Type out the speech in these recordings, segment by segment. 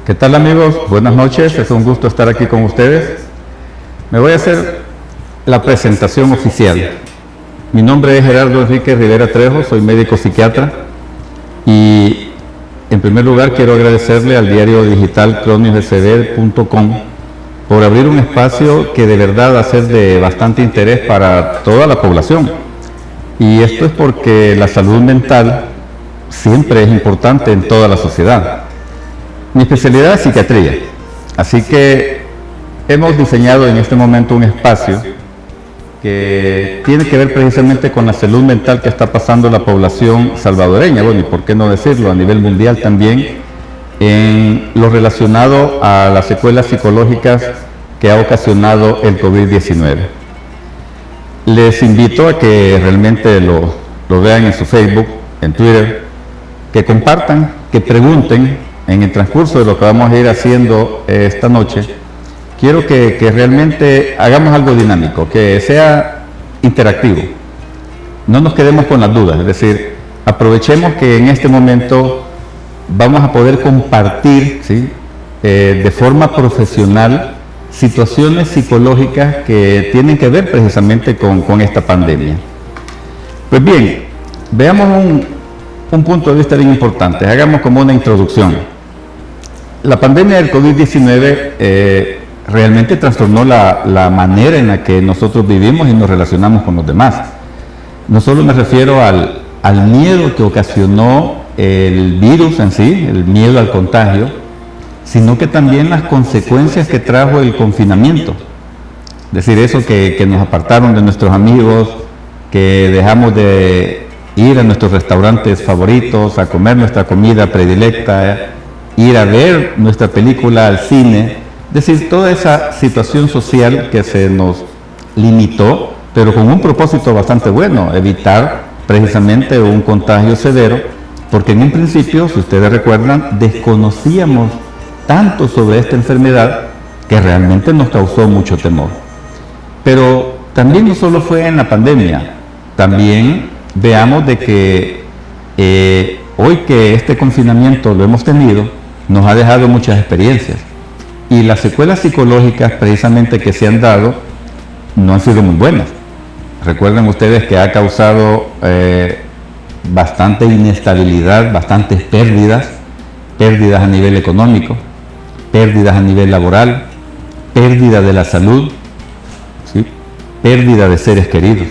¿Qué tal, amigos? Buenas noches, es un gusto estar aquí con ustedes. Me voy a hacer la presentación oficial. Mi nombre es Gerardo Enrique Rivera Trejo, soy médico psiquiatra y en primer lugar quiero agradecerle al diario digital croniosdsd.com por abrir un espacio que de verdad va a ser de bastante interés para toda la población. Y esto es porque la salud mental siempre es importante en toda la sociedad. Mi especialidad es psiquiatría, así que hemos diseñado en este momento un espacio que tiene que ver precisamente con la salud mental que está pasando la población salvadoreña, bueno, y por qué no decirlo, a nivel mundial también, en lo relacionado a las secuelas psicológicas que ha ocasionado el COVID-19. Les invito a que realmente lo vean en su Facebook, en Twitter, que compartan, que pregunten. En el transcurso de lo que vamos a ir haciendo esta noche, quiero que realmente hagamos algo dinámico, que sea interactivo. No nos quedemos con las dudas, es decir, aprovechemos que en este momento vamos a poder compartir, ¿sí?, de forma profesional situaciones psicológicas que tienen que ver precisamente con esta pandemia. Pues bien, veamos un punto de vista bien importante, hagamos como una introducción. La pandemia del COVID-19 realmente trastornó la manera en la que nosotros vivimos y nos relacionamos con los demás. No solo me refiero al miedo que ocasionó el virus en sí, el miedo al contagio, sino que también las consecuencias que trajo el confinamiento. Es decir, eso que nos apartaron de nuestros amigos, que dejamos de ir a nuestros restaurantes favoritos, a comer nuestra comida predilecta, ir a ver nuestra película al cine, es decir, toda esa situación social que se nos limitó, pero con un propósito bastante bueno, evitar precisamente un contagio severo, porque en un principio, si ustedes recuerdan, desconocíamos tanto sobre esta enfermedad que realmente nos causó mucho temor. Pero también no solo fue en la pandemia, también veamos de que hoy que este confinamiento lo hemos tenido, nos ha dejado muchas experiencias y las secuelas psicológicas precisamente que se han dado no han sido muy buenas. Recuerden ustedes que ha causado bastante inestabilidad, bastantes pérdidas a nivel económico, pérdidas a nivel laboral, pérdida de la salud, ¿sí?, pérdida de seres queridos.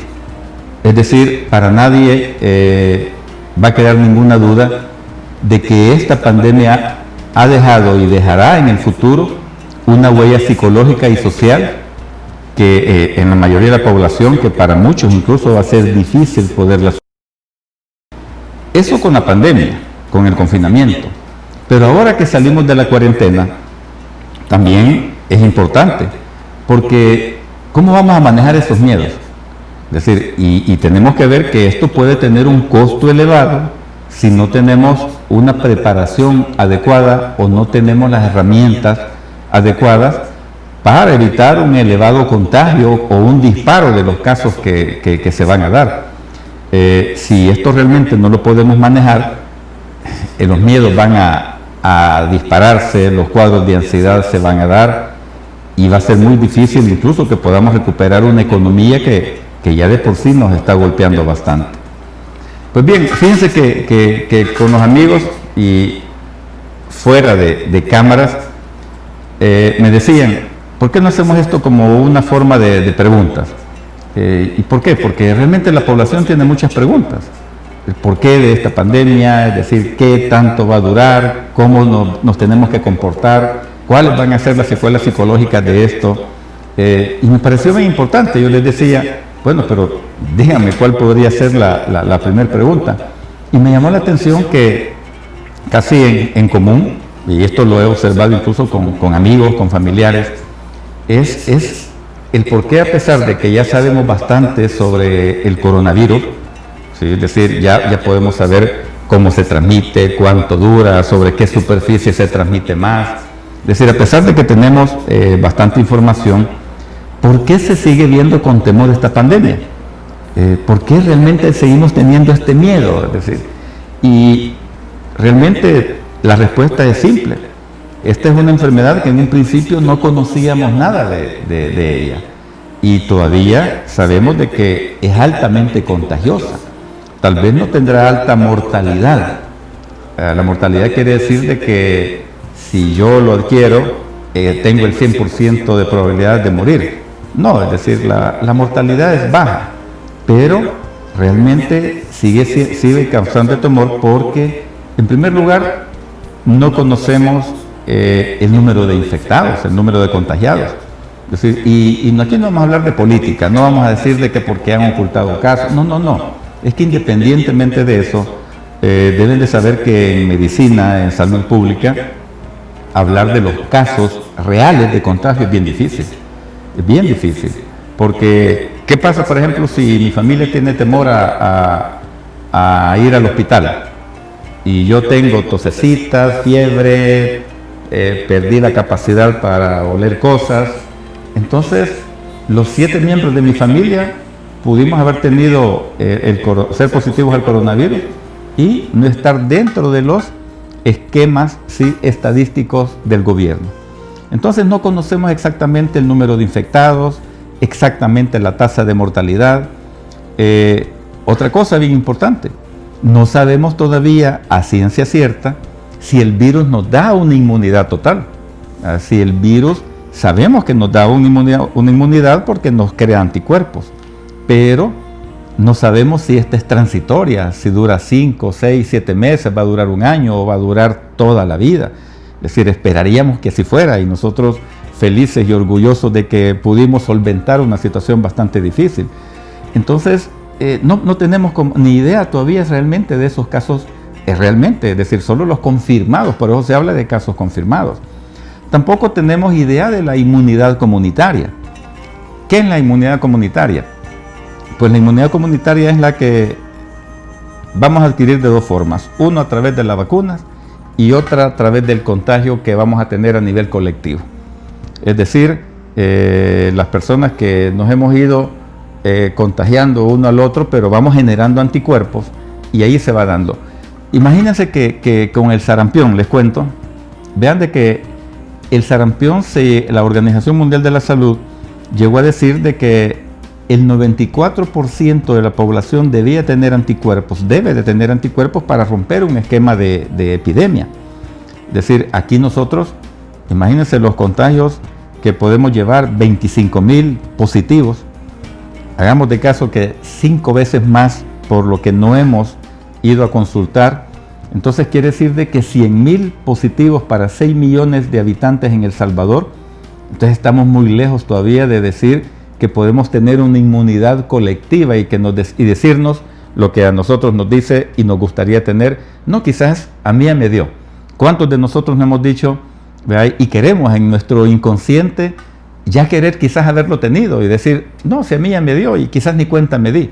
Es decir, para nadie va a quedar ninguna duda de que esta pandemia ha dejado y dejará en el futuro una huella psicológica y social que en la mayoría de la población, que para muchos incluso va a ser difícil poderla superar. Eso con la pandemia, con el confinamiento. Pero ahora que salimos de la cuarentena, también es importante, porque ¿cómo vamos a manejar esos miedos? Es decir, y tenemos que ver que esto puede tener un costo elevado si no tenemos una preparación adecuada o no tenemos las herramientas adecuadas para evitar un elevado contagio o un disparo de los casos que se van a dar. Si esto realmente no lo podemos manejar, los miedos van a dispararse, los cuadros de ansiedad se van a dar y va a ser muy difícil incluso que podamos recuperar una economía que ya de por sí nos está golpeando bastante. Pues bien, fíjense que con los amigos y fuera de cámaras me decían, ¿por qué no hacemos esto como una forma de preguntas? ¿Y por qué? Porque realmente la población tiene muchas preguntas. El porqué de esta pandemia, es decir, qué tanto va a durar, cómo nos tenemos que comportar, cuáles van a ser las secuelas psicológicas de esto. Y me pareció bien importante. Yo les decía, bueno, pero díganme cuál podría ser la primera pregunta. Y me llamó la atención que casi en común, y esto lo he observado incluso con amigos, con familiares, es el por qué, a pesar de que ya sabemos bastante sobre el coronavirus, ¿sí?, es decir, ya podemos saber cómo se transmite, cuánto dura, sobre qué superficie se transmite más. Es decir, a pesar de que tenemos bastante información, ¿por qué se sigue viendo con temor esta pandemia? ¿Por qué realmente seguimos teniendo este miedo? Es decir, y realmente la respuesta es simple. Esta es una enfermedad que en un principio no conocíamos nada de ella y todavía sabemos de que es altamente contagiosa. Tal vez no tendrá alta mortalidad. La mortalidad quiere decir de que si yo lo adquiero, tengo el 100% de probabilidad de morir. No, es decir, la mortalidad es baja, pero realmente sigue causando temor porque, en primer lugar, no conocemos el número de infectados, el número de contagiados. Es decir, y aquí no vamos a hablar de política, no vamos a decir de que porque han ocultado casos, no. Es que independientemente de eso, deben de saber que en medicina, en salud pública, hablar de los casos reales de contagio es bien difícil. Es bien difícil. Porque, ¿qué pasa, por ejemplo, si mi familia tiene temor a ir al hospital? Y yo tengo tosecitas, fiebre, perdí la capacidad para oler cosas. Entonces, los 7 miembros de mi familia pudimos haber tenido ser positivos al coronavirus y no estar dentro de los esquemas estadísticos del gobierno. Entonces no conocemos exactamente el número de infectados, exactamente la tasa de mortalidad. Otra cosa bien importante, no sabemos todavía a ciencia cierta si el virus nos da una inmunidad total. Si el virus sabemos que nos da una inmunidad porque nos crea anticuerpos, pero no sabemos si esta es transitoria, si dura 5, 6, 7 meses, va a durar un año o va a durar toda la vida. Es decir, esperaríamos que así fuera y nosotros felices y orgullosos de que pudimos solventar una situación bastante difícil. Entonces, no tenemos ni idea todavía realmente de esos casos, realmente, es decir, solo los confirmados, por eso se habla de casos confirmados. Tampoco tenemos idea de la inmunidad comunitaria. ¿Qué es la inmunidad comunitaria? Pues la inmunidad comunitaria es la que vamos a adquirir de 2 formas. Uno a través de las vacunas y otra a través del contagio que vamos a tener a nivel colectivo. Es decir, las personas que nos hemos ido contagiando uno al otro, pero vamos generando anticuerpos y ahí se va dando. Imagínense que con el sarampión, les cuento, vean de que el sarampión, la Organización Mundial de la Salud llegó a decir de que el 94% de la población debe de tener anticuerpos para romper un esquema de epidemia. Es decir, aquí nosotros, imagínense los contagios que podemos llevar, 25,000 positivos. Hagamos de caso que 5 veces más por lo que no hemos ido a consultar. Entonces quiere decir de que 100,000 positivos para 6 millones de habitantes en El Salvador. Entonces estamos muy lejos todavía de decir que podemos tener una inmunidad colectiva y decirnos lo que a nosotros nos dice y nos gustaría tener. No, quizás a mí ya me dio. ¿Cuántos de nosotros nos hemos dicho, y queremos en nuestro inconsciente ya querer quizás haberlo tenido y decir, no, si a mí ya me dio y quizás ni cuenta me di?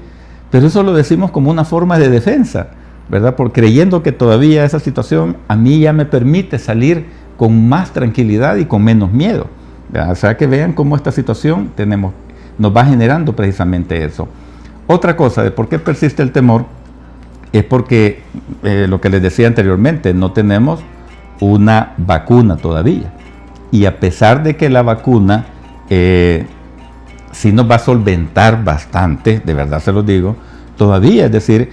Pero eso lo decimos como una forma de defensa, ¿verdad? Por creyendo que todavía esa situación a mí ya me permite salir con más tranquilidad y con menos miedo. O sea, que vean cómo esta situación nos va generando precisamente eso. Otra cosa de por qué persiste el temor es porque, lo que les decía anteriormente, no tenemos una vacuna todavía. Y a pesar de que la vacuna sí nos va a solventar bastante, de verdad se los digo, todavía, es decir,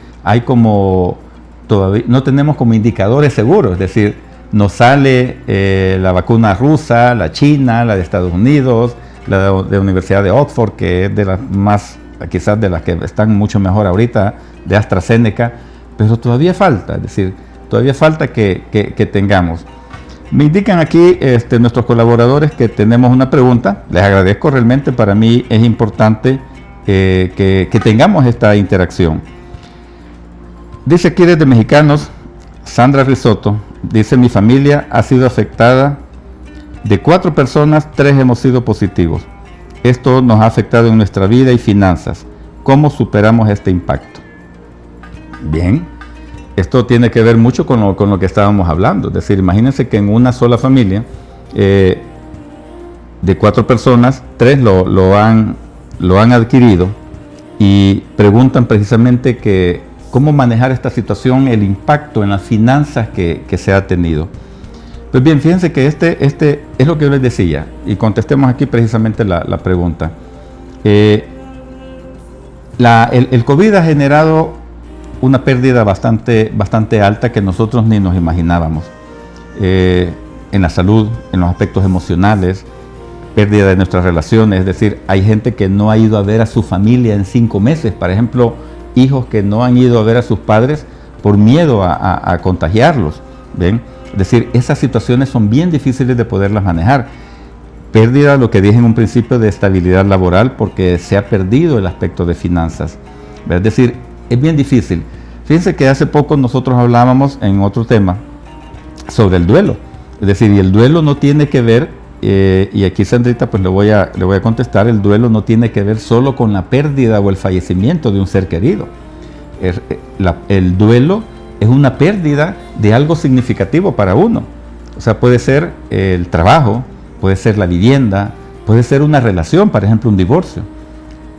todavía no tenemos como indicadores seguros, es decir, nos sale la vacuna rusa, la china, la de Estados Unidos, la de la Universidad de Oxford, que es de las más, quizás de las que están mucho mejor ahorita, de AstraZeneca, pero todavía falta, es decir, todavía falta que tengamos. Me indican aquí nuestros colaboradores que tenemos una pregunta. Les agradezco realmente, para mí es importante que tengamos esta interacción. Dice aquí desde Mexicanos, Sandra Risotto, dice: mi familia ha sido afectada, de 4 personas, 3 hemos sido positivos. Esto nos ha afectado en nuestra vida y finanzas. ¿Cómo superamos este impacto? Bien, esto tiene que ver mucho con lo que estábamos hablando. Es decir, imagínense que en una sola familia, de 4 personas, 3 lo han adquirido y preguntan precisamente que cómo manejar esta situación, el impacto en las finanzas que se ha tenido. Pues bien, fíjense que este es lo que yo les decía, y contestemos aquí precisamente la pregunta. El COVID ha generado una pérdida bastante alta que nosotros ni nos imaginábamos. En la salud, en los aspectos emocionales, pérdida de nuestras relaciones, es decir, hay gente que no ha ido a ver a su familia en 5 meses, por ejemplo, hijos que no han ido a ver a sus padres por miedo a contagiarlos, ¿ven? Es decir, esas situaciones son bien difíciles de poderlas manejar. Pérdida, lo que dije en un principio, de estabilidad laboral porque se ha perdido el aspecto de finanzas. Es decir, es bien difícil. Fíjense que hace poco nosotros hablábamos en otro tema sobre el duelo. Es decir, y el duelo no tiene que ver, y aquí Sandrita pues le voy a contestar, el duelo no tiene que ver solo con la pérdida o el fallecimiento de un ser querido. El duelo es una pérdida de algo significativo para uno. O sea, puede ser el trabajo, puede ser la vivienda, puede ser una relación, por ejemplo, un divorcio.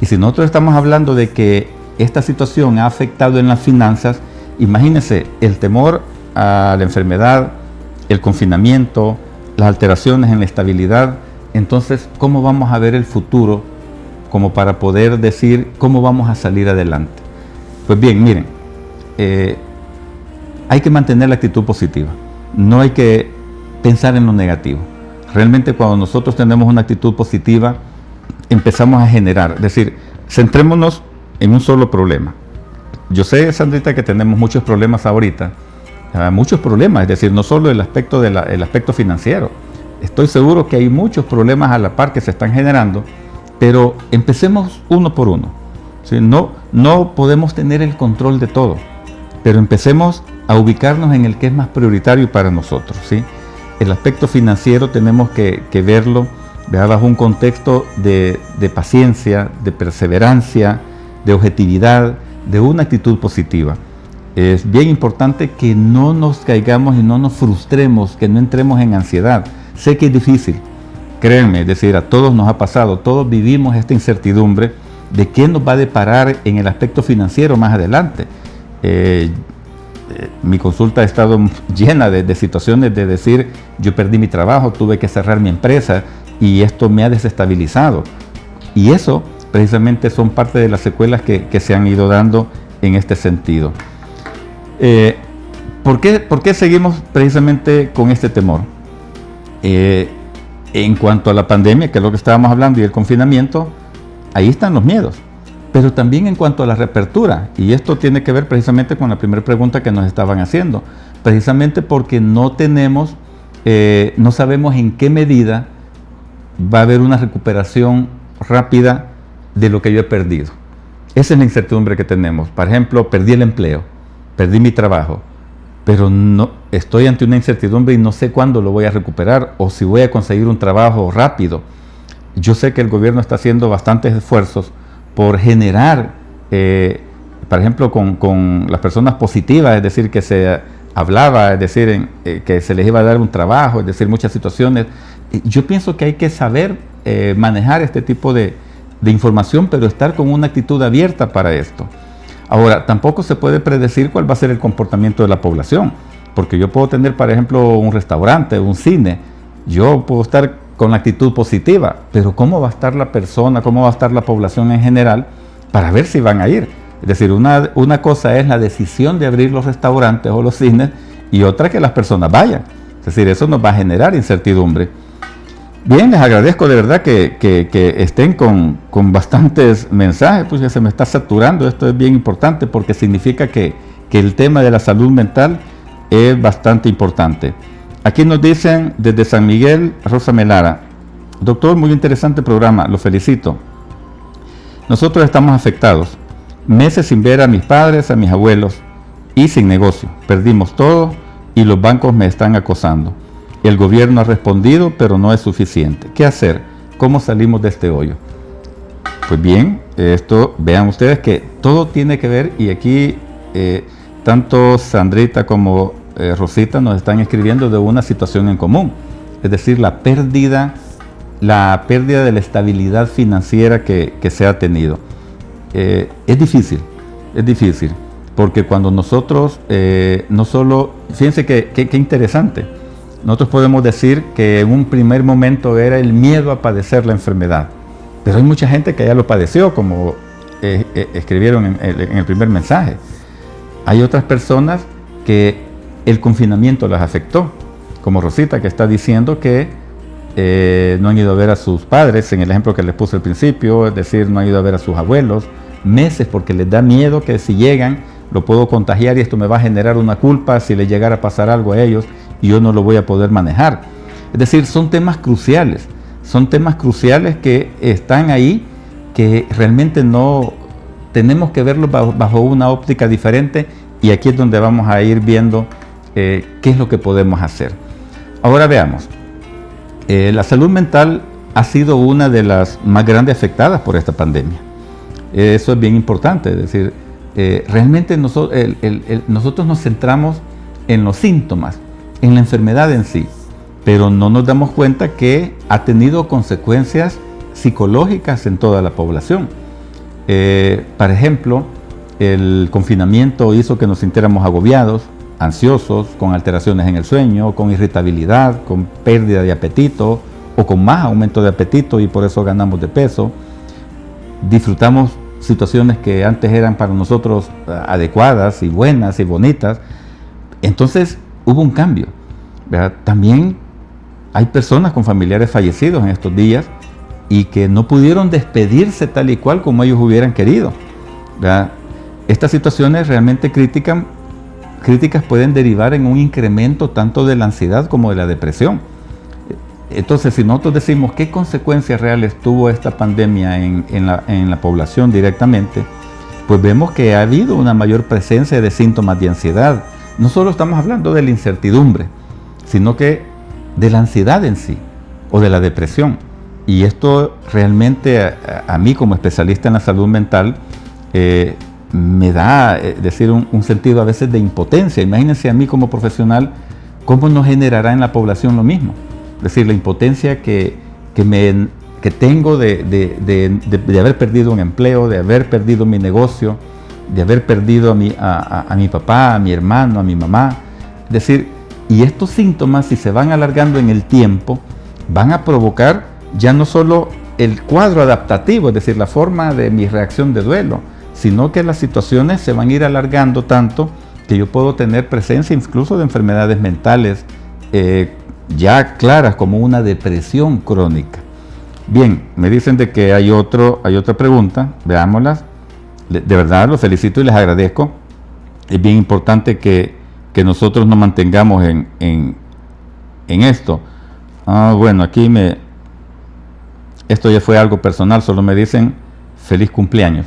Y si nosotros estamos hablando de que esta situación ha afectado en las finanzas, imagínense el temor a la enfermedad, el confinamiento, las alteraciones en la estabilidad. Entonces, ¿cómo vamos a ver el futuro como para poder decir cómo vamos a salir adelante? Pues bien, miren, hay que mantener la actitud positiva, no hay que pensar en lo negativo. Realmente cuando nosotros tenemos una actitud positiva, empezamos a generar, es decir, centrémonos en un solo problema. Yo sé, Sandrita, que tenemos muchos problemas ahorita, muchos problemas, es decir, no solo el aspecto financiero. Estoy seguro que hay muchos problemas a la par que se están generando, pero empecemos uno por uno. ¿Sí? No podemos tener el control de todo, pero empecemos a ubicarnos en el que es más prioritario para nosotros, ¿sí? El aspecto financiero tenemos que verlo bajo un contexto de paciencia, de perseverancia, de objetividad, de una actitud positiva. Es bien importante que no nos caigamos y no nos frustremos, que no entremos en ansiedad. Sé que es difícil, créanme, es decir, a todos nos ha pasado, todos vivimos esta incertidumbre de qué nos va a deparar en el aspecto financiero más adelante. Mi consulta ha estado llena de situaciones de decir, yo perdí mi trabajo, tuve que cerrar mi empresa y esto me ha desestabilizado. Y eso precisamente son parte de las secuelas que se han ido dando en este sentido. ¿Por qué seguimos precisamente con este temor? En cuanto a la pandemia, que es lo que estábamos hablando, y el confinamiento, ahí están los miedos. Pero también en cuanto a la reapertura, y esto tiene que ver precisamente con la primera pregunta que nos estaban haciendo, precisamente porque no sabemos en qué medida va a haber una recuperación rápida de lo que yo he perdido. Esa es la incertidumbre que tenemos. Por ejemplo, perdí el empleo, perdí mi trabajo, pero no estoy ante una incertidumbre y no sé cuándo lo voy a recuperar o si voy a conseguir un trabajo rápido. Yo sé que el gobierno está haciendo bastantes esfuerzos por generar, por ejemplo, con las personas positivas, es decir, que se hablaba, es decir, que se les iba a dar un trabajo, es decir, muchas situaciones. Yo pienso que hay que saber manejar este tipo de información, pero estar con una actitud abierta para esto. Ahora, tampoco se puede predecir cuál va a ser el comportamiento de la población, porque yo puedo tener, por ejemplo, un restaurante, un cine, yo puedo estar con la actitud positiva, pero ¿cómo va a estar la persona, cómo va a estar la población en general para ver si van a ir? Es decir, una cosa es la decisión de abrir los restaurantes o los cines y otra que las personas vayan. Es decir, eso nos va a generar incertidumbre. Bien, les agradezco de verdad que estén con bastantes mensajes, pues ya se me está saturando. Esto es bien importante porque significa que el tema de la salud mental es bastante importante. Aquí nos dicen desde San Miguel, Rosa Melara: doctor, muy interesante programa, lo felicito. Nosotros estamos afectados, meses sin ver a mis padres, a mis abuelos y sin negocio. Perdimos todo y los bancos me están acosando. El gobierno ha respondido, pero no es suficiente. ¿Qué hacer? ¿Cómo salimos de este hoyo? Pues bien, esto, vean ustedes que todo tiene que ver, y aquí tanto Sandrita como Rosita nos están escribiendo de una situación en común, es decir, la pérdida de la estabilidad financiera que se ha tenido. Es difícil, porque cuando nosotros, no solo, fíjense qué interesante, nosotros podemos decir que en un primer momento era el miedo a padecer la enfermedad, pero hay mucha gente que ya lo padeció, como escribieron en el primer mensaje. Hay otras personas que el confinamiento las afectó, como Rosita, que está diciendo que no han ido a ver a sus padres, en el ejemplo que les puse al principio, es decir, no han ido a ver a sus abuelos meses porque les da miedo que si llegan lo puedo contagiar y esto me va a generar una culpa si les llegara a pasar algo a ellos y yo no lo voy a poder manejar. Es decir, son temas cruciales que están ahí, que realmente no tenemos que verlos bajo una óptica diferente, y aquí es donde vamos a ir viendo qué es lo que podemos hacer. Ahora veamos, la salud mental ha sido una de las más grandes afectadas por esta pandemia. Eso es bien importante, es decir, realmente nosotros nos centramos en los síntomas, en la enfermedad en sí, pero no nos damos cuenta que ha tenido consecuencias psicológicas en toda la población. Por ejemplo, el confinamiento hizo que nos sintiéramos agobiados, ansiosos, con alteraciones en el sueño, con irritabilidad, con pérdida de apetito o con más aumento de apetito, y por eso ganamos de peso. Disfrutamos situaciones que antes eran para nosotros adecuadas y buenas y bonitas. Entonces hubo un cambio, ¿verdad? También hay personas con familiares fallecidos en estos días y que no pudieron despedirse tal y cual como ellos hubieran querido, ¿verdad? Estas situaciones realmente críticas pueden derivar en un incremento tanto de la ansiedad como de la depresión. Entonces, si nosotros decimos qué consecuencias reales tuvo esta pandemia en la población directamente, pues vemos que ha habido una mayor presencia de síntomas de ansiedad. No solo estamos hablando de la incertidumbre, sino que de la ansiedad en sí, o de la depresión. Y esto realmente a mí, como especialista en la salud mental, me da decir un sentido a veces de impotencia. Imagínense a mí como profesional, ¿cómo no generará en la población lo mismo? Es decir, la impotencia que tengo de haber perdido un empleo, de haber perdido mi negocio, de haber perdido a mi papá, a mi hermano, a mi mamá. Es decir, y estos síntomas, si se van alargando en el tiempo, van a provocar ya no solo el cuadro adaptativo, es decir, la forma de mi reacción de duelo, sino que las situaciones se van a ir alargando tanto que yo puedo tener presencia incluso de enfermedades mentales ya claras, como una depresión crónica. Bien, me dicen de que hay otra pregunta, veámoslas. De verdad los felicito y les agradezco. Es bien importante que nosotros nos mantengamos en esto. Bueno, aquí esto ya fue algo personal, solo me dicen feliz cumpleaños.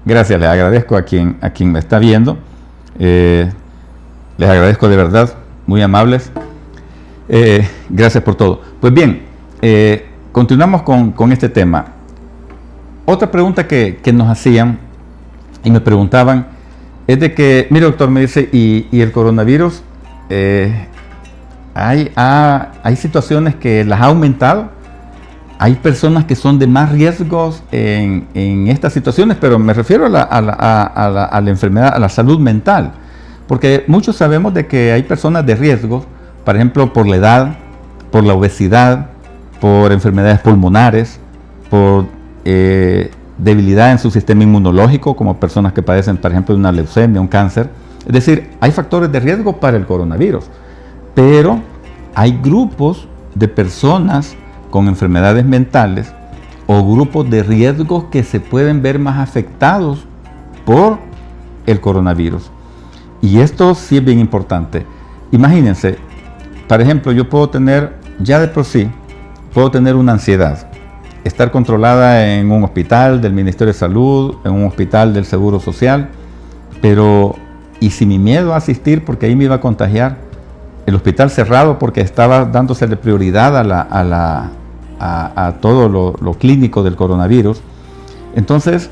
Gracias, les agradezco a quien me está viendo. Les agradezco de verdad, muy amables. Gracias por todo. Pues bien, continuamos con este tema. Otra pregunta que nos hacían y me preguntaban es de que, mire doctor, me dice, y el coronavirus, hay situaciones que las ha aumentado. Hay personas que son de más riesgos en estas situaciones, pero me refiero a la enfermedad, a la salud mental, porque muchos sabemos de que hay personas de riesgo, por ejemplo, por la edad, por la obesidad, por enfermedades pulmonares, por debilidad en su sistema inmunológico, como personas que padecen, por ejemplo, de una leucemia, un cáncer. Es decir, hay factores de riesgo para el coronavirus, pero hay grupos de personas con enfermedades mentales o grupos de riesgos que se pueden ver más afectados por el coronavirus. Y esto sí es bien importante. Imagínense, por ejemplo, yo puedo tener, ya de por sí, puedo tener una ansiedad, estar controlada en un hospital del Ministerio de Salud, en un hospital del Seguro Social, pero ¿y si mi miedo a asistir porque ahí me iba a contagiar? El hospital cerrado porque estaba dándosele prioridad a todo lo clínico del coronavirus. Entonces,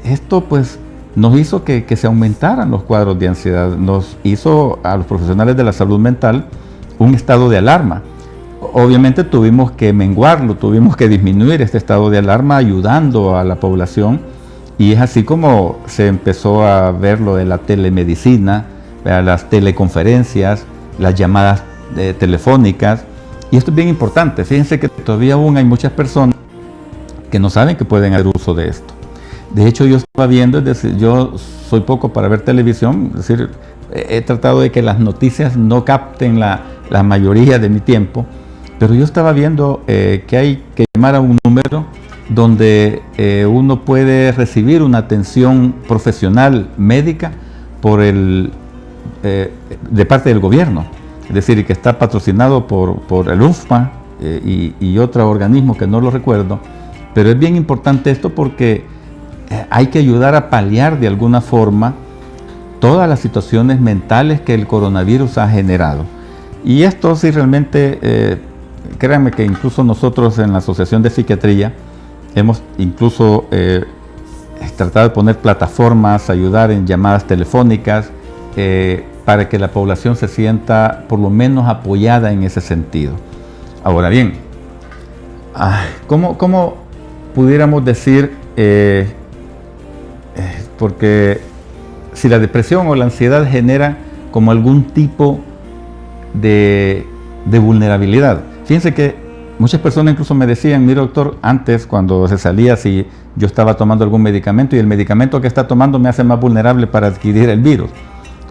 esto pues nos hizo que se aumentaran los cuadros de ansiedad, nos hizo a los profesionales de la salud mental un estado de alarma. Obviamente tuvimos que menguarlo, tuvimos que disminuir este estado de alarma ayudando a la población, y es así como se empezó a ver lo de la telemedicina, las teleconferencias, las llamadas telefónicas. Y esto es bien importante. Fíjense que todavía aún hay muchas personas que no saben que pueden hacer uso de esto. De hecho, yo estaba viendo, es decir, yo soy poco para ver televisión, es decir, he tratado de que las noticias no capten la mayoría de mi tiempo, pero yo estaba viendo que hay que llamar a un número donde uno puede recibir una atención profesional médica de parte del gobierno, es decir, que está patrocinado por el UFMA y otro organismo que no lo recuerdo, pero es bien importante esto porque hay que ayudar a paliar de alguna forma todas las situaciones mentales que el coronavirus ha generado. Y esto sí realmente, créanme que incluso nosotros en la Asociación de Psiquiatría hemos incluso tratado de poner plataformas, ayudar en llamadas telefónicas, para que la población se sienta por lo menos apoyada en ese sentido. Ahora bien, ¿cómo pudiéramos decir, porque si la depresión o la ansiedad genera como algún tipo de vulnerabilidad? Fíjense que muchas personas incluso me decían, mira doctor, antes cuando se salía si yo estaba tomando algún medicamento y el medicamento que está tomando me hace más vulnerable para adquirir el virus.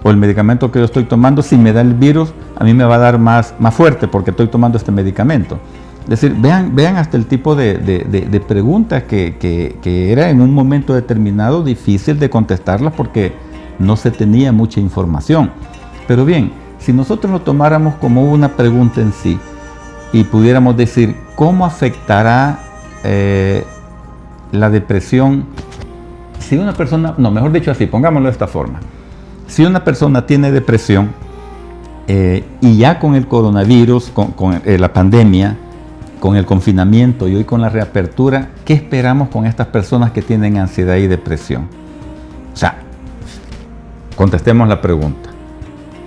O el medicamento que yo estoy tomando, si me da el virus, a mí me va a dar más fuerte porque estoy tomando este medicamento. Es decir, vean hasta el tipo de preguntas que era en un momento determinado difícil de contestarlas porque no se tenía mucha información. Pero bien, si nosotros lo tomáramos como una pregunta en sí y pudiéramos decir, ¿cómo afectará la depresión si una persona, no, mejor dicho así, pongámoslo de esta forma. Si una persona tiene depresión y ya con el coronavirus, con la pandemia, con el confinamiento y hoy con la reapertura, ¿qué esperamos con estas personas que tienen ansiedad y depresión? O sea, contestemos la pregunta.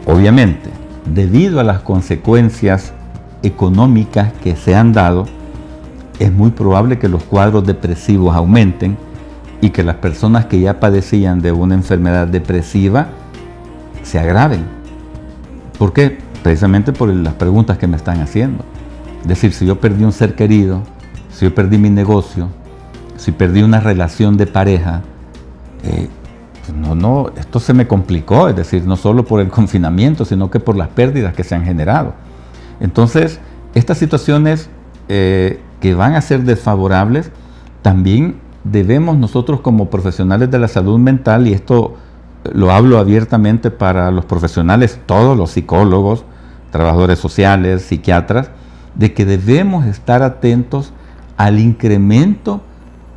Obviamente, debido a las consecuencias económicas que se han dado, es muy probable que los cuadros depresivos aumenten y que las personas que ya padecían de una enfermedad depresiva se agraven. ¿Por qué? Precisamente por las preguntas que me están haciendo. Es decir, si yo perdí un ser querido, si yo perdí mi negocio, si perdí una relación de pareja, esto se me complicó, es decir, no solo por el confinamiento, sino que por las pérdidas que se han generado. Entonces, estas situaciones que van a ser desfavorables, también debemos nosotros como profesionales de la salud mental, y esto lo hablo abiertamente para los profesionales, todos los psicólogos, trabajadores sociales, psiquiatras, de que debemos estar atentos al incremento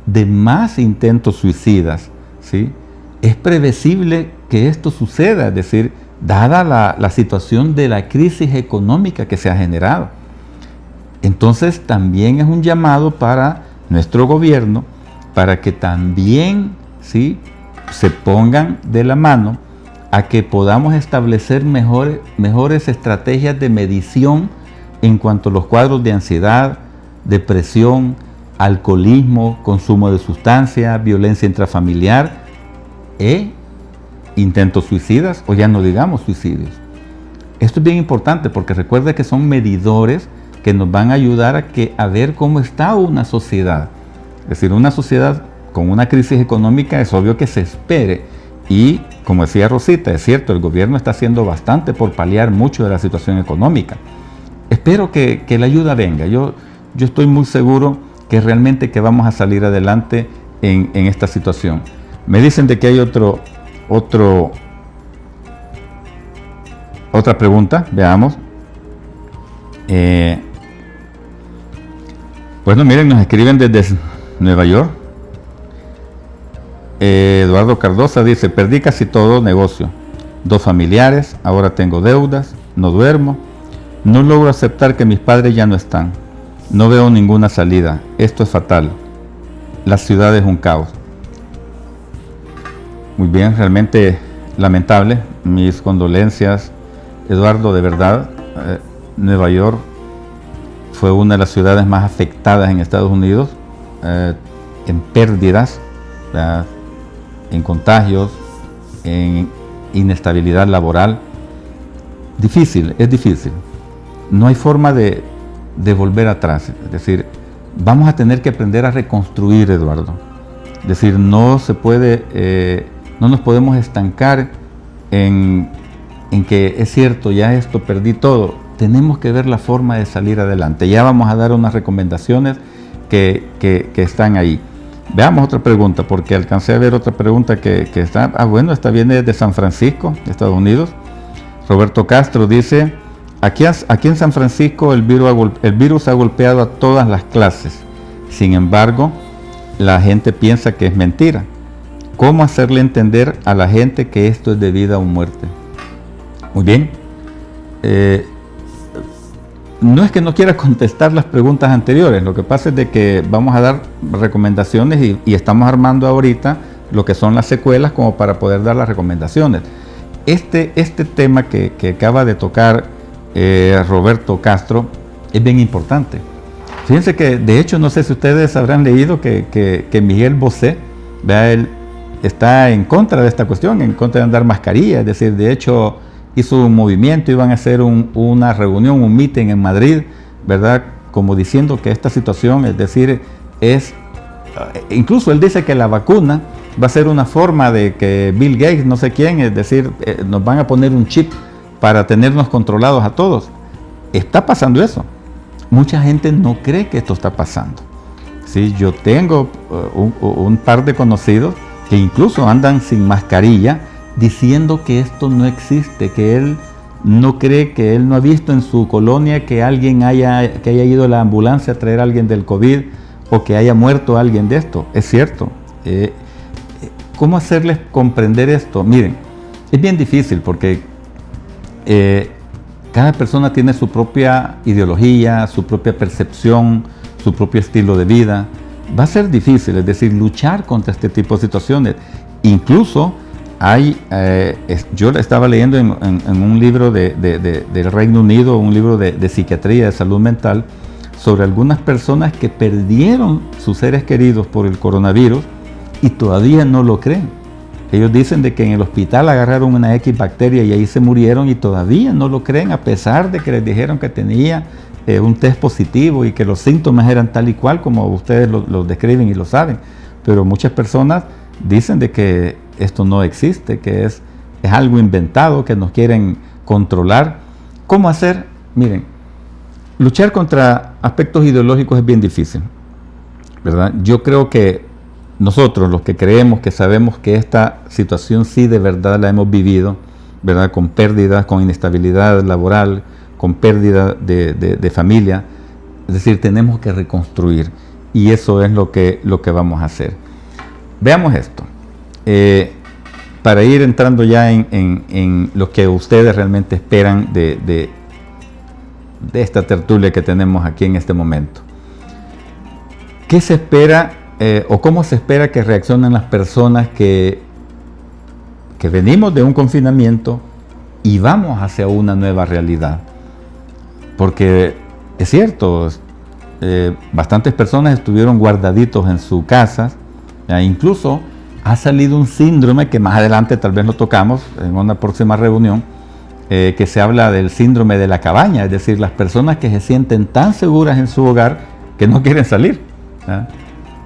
de más intentos suicidas, ¿sí? Es previsible que esto suceda, es decir, dada la situación de la crisis económica que se ha generado. Entonces también es un llamado para nuestro gobierno, para que también, ¿sí?, se pongan de la mano a que podamos establecer mejores estrategias de medición en cuanto a los cuadros de ansiedad, depresión, alcoholismo, consumo de sustancias, violencia intrafamiliar e intentos suicidas, o ya no digamos suicidios. Esto es bien importante porque recuerda que son medidores que nos van a ayudar a ver cómo está una sociedad. Es decir, una sociedad con una crisis económica es obvio que se espere. Y, como decía Rosita, es cierto, el gobierno está haciendo bastante por paliar mucho de la situación económica. Espero que la ayuda venga. Yo estoy muy seguro que realmente que vamos a salir adelante en esta situación. Me dicen de que hay otra pregunta, veamos. Bueno, miren, nos escriben desde Nueva York. Eduardo Cardosa dice, perdí casi todo negocio, 2 familiares, ahora tengo deudas, no duermo, no logro aceptar que mis padres ya no están, no veo ninguna salida, esto es fatal, la ciudad es un caos. Muy bien, realmente lamentable, mis condolencias, Eduardo, de verdad. Nueva York fue una de las ciudades más afectadas en Estados Unidos, en pérdidas, en contagios, en inestabilidad laboral. Difícil, es difícil. no hay forma de volver atrás. Es decir, vamos a tener que aprender a reconstruir, Eduardo. Es decir, no se puede, no nos podemos estancar en que es cierto, ya esto perdí todo. Tenemos que ver la forma de salir adelante. Ya vamos a dar unas recomendaciones que están ahí. Veamos otra pregunta, porque alcancé a ver otra pregunta que está, bueno, esta viene de San Francisco, Estados Unidos. Roberto Castro dice, aquí en San Francisco el virus ha golpeado a todas las clases. Sin embargo, la gente piensa que es mentira. ¿Cómo hacerle entender a la gente que esto es de vida o muerte? Muy bien. No es que no quiera contestar las preguntas anteriores, lo que pasa es de que vamos a dar recomendaciones y estamos armando ahorita lo que son las secuelas como para poder dar las recomendaciones. Este tema que acaba de tocar Roberto Castro es bien importante. Fíjense que, de hecho, no sé si ustedes habrán leído que Miguel Bosé, él está en contra de esta cuestión, en contra de andar mascarilla, es decir, de hecho hizo un movimiento, iban a hacer una reunión, un meeting en Madrid, ¿verdad? Como diciendo que esta situación, es decir, incluso él dice que la vacuna va a ser una forma de que Bill Gates, no sé quién, es decir, nos van a poner un chip para tenernos controlados a todos. Está pasando eso. Mucha gente no cree que esto está pasando. ¿Sí? Yo tengo un par de conocidos que incluso andan sin mascarilla, diciendo que esto no existe, que él no cree, que él no ha visto en su colonia que alguien haya ido a la ambulancia a traer a alguien del COVID o que haya muerto alguien de esto. Es cierto. ¿Cómo hacerles comprender esto? Miren, es bien difícil porque cada persona tiene su propia ideología, su propia percepción, su propio estilo de vida. Va a ser difícil, es decir, luchar contra este tipo de situaciones. Incluso yo estaba leyendo en un libro del Reino Unido, un libro de psiquiatría, de salud mental, sobre algunas personas que perdieron sus seres queridos por el coronavirus y todavía no lo creen. Ellos dicen de que en el hospital agarraron una X bacteria y ahí se murieron y todavía no lo creen, a pesar de que les dijeron que tenía un test positivo y que los síntomas eran tal y cual como ustedes lo describen y lo saben. Pero muchas personas dicen de que esto no existe, que es algo inventado, que nos quieren controlar. ¿Cómo hacer? Miren, luchar contra aspectos ideológicos es bien difícil, ¿verdad? Yo creo que nosotros, los que creemos, que sabemos que esta situación sí de verdad la hemos vivido, ¿verdad? Con pérdidas, con inestabilidad laboral, con pérdida de familia, es decir, tenemos que reconstruir y eso es lo que vamos a hacer. Veamos esto. Para ir entrando ya en lo que ustedes realmente esperan de esta tertulia que tenemos aquí en este momento. ¿Qué se espera o cómo se espera que reaccionen las personas que venimos de un confinamiento y vamos hacia una nueva realidad? Porque es cierto, bastantes personas estuvieron guardaditos en sus casas, incluso ha salido un síndrome que más adelante tal vez lo tocamos en una próxima reunión, que se habla del síndrome de la cabaña, es decir, las personas que se sienten tan seguras en su hogar que no quieren salir.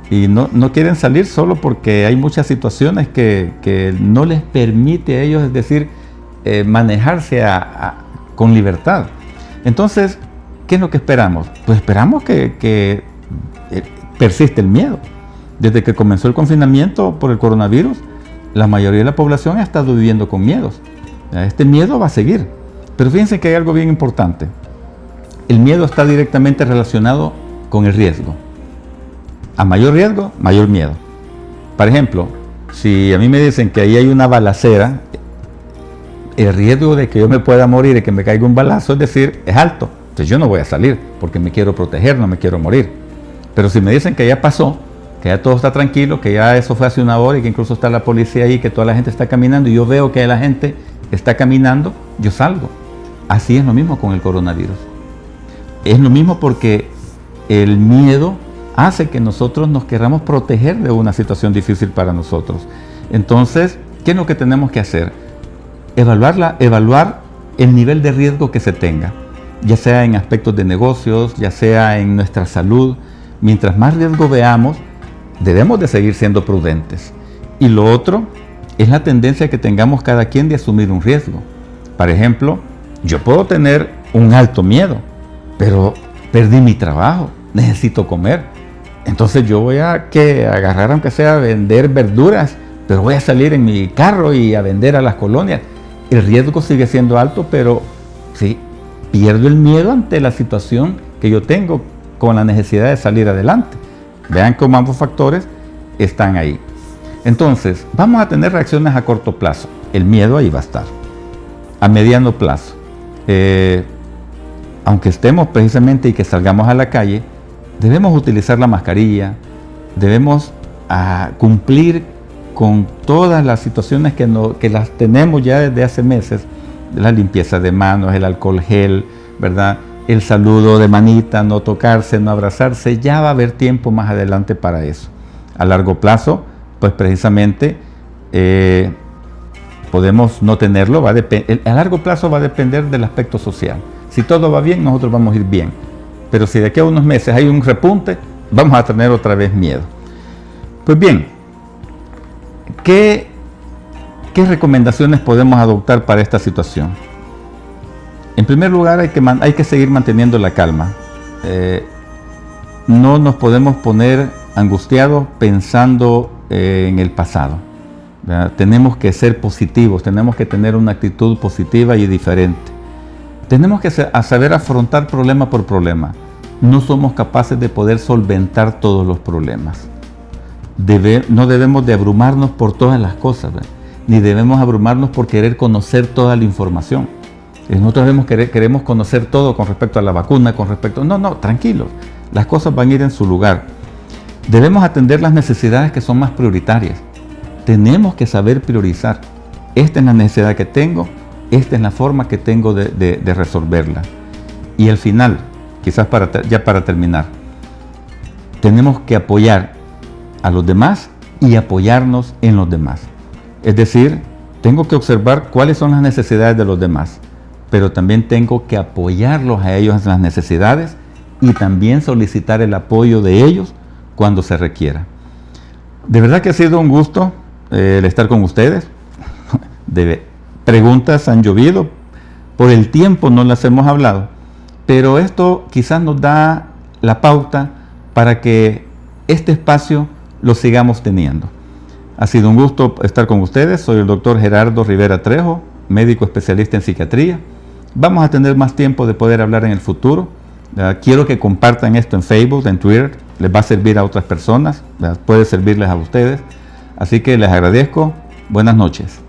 Y no quieren salir solo porque hay muchas situaciones que no les permite a ellos, es decir, manejarse con libertad. Entonces, ¿qué es lo que esperamos? Pues esperamos que persiste el miedo. Desde que comenzó el confinamiento por el coronavirus, la mayoría de la población ha estado viviendo con miedos. Este miedo va a seguir. Pero fíjense que hay algo bien importante. El miedo está directamente relacionado con el riesgo. A mayor riesgo, mayor miedo. Por ejemplo, si a mí me dicen que ahí hay una balacera, el riesgo de que yo me pueda morir y que me caiga un balazo, es decir, es alto. Entonces yo no voy a salir porque me quiero proteger, no me quiero morir. Pero si me dicen que ya pasó, que ya todo está tranquilo, que ya eso fue hace una hora y que incluso está la policía ahí, que toda la gente está caminando y yo veo que la gente está caminando, yo salgo. Así es lo mismo con el coronavirus. Es lo mismo porque el miedo hace que nosotros nos queramos proteger de una situación difícil para nosotros. Entonces, ¿qué es lo que tenemos que hacer? Evaluar el nivel de riesgo que se tenga. ya sea en aspectos de negocios, ya sea en nuestra salud. Mientras más riesgo veamos, debemos de seguir siendo prudentes. Y lo otro es la tendencia que tengamos cada quien de asumir un riesgo. Por ejemplo, yo puedo tener un alto miedo, pero perdí mi trabajo, necesito comer. Entonces yo voy a agarrar, aunque sea a vender verduras, pero voy a salir en mi carro y a vender a las colonias. El riesgo sigue siendo alto, pero sí, pierdo el miedo ante la situación que yo tengo con la necesidad de salir adelante. Vean cómo ambos factores están ahí. Entonces, vamos a tener reacciones a corto plazo. El miedo ahí va a estar. A mediano plazo, aunque estemos precisamente y que salgamos a la calle, debemos utilizar la mascarilla, debemos cumplir con todas las situaciones que las tenemos ya desde hace meses, la limpieza de manos, el alcohol gel, ¿verdad? El saludo de manita, no tocarse, no abrazarse. Ya va a haber tiempo más adelante para eso. A largo plazo, pues precisamente podemos no tenerlo. A largo plazo va a depender del aspecto social. Si todo va bien, nosotros vamos a ir bien. Pero si de aquí a unos meses hay un repunte, vamos a tener otra vez miedo. Pues bien, ¿qué recomendaciones podemos adoptar para esta situación? En primer lugar, hay que seguir manteniendo la calma. No nos podemos poner angustiados pensando en el pasado, ¿verdad? Tenemos que ser positivos, tenemos que tener una actitud positiva y diferente. Tenemos que saber afrontar problema por problema. No somos capaces de poder solventar todos los problemas. No debemos de abrumarnos por todas las cosas, ¿verdad? Ni debemos abrumarnos por querer conocer toda la información. Nosotros queremos conocer todo con respecto a la vacuna, No, tranquilos, las cosas van a ir en su lugar. Debemos atender las necesidades que son más prioritarias. Tenemos que saber priorizar. Esta es la necesidad que tengo, esta es la forma que tengo de resolverla. Y al final, quizás ya para terminar, tenemos que apoyar a los demás y apoyarnos en los demás. Es decir, tengo que observar cuáles son las necesidades de los demás, pero también tengo que apoyarlos a ellos en las necesidades y también solicitar el apoyo de ellos cuando se requiera. De verdad que ha sido un gusto el estar con ustedes. Preguntas han llovido, por el tiempo no las hemos hablado, pero esto quizás nos da la pauta para que este espacio lo sigamos teniendo. Ha sido un gusto estar con ustedes. Soy el doctor Gerardo Rivera Trejo, médico especialista en psiquiatría. Vamos a tener más tiempo de poder hablar en el futuro. Quiero que compartan esto en Facebook, en Twitter. Les va a servir a otras personas, puede servirles a ustedes. Así que les agradezco. Buenas noches.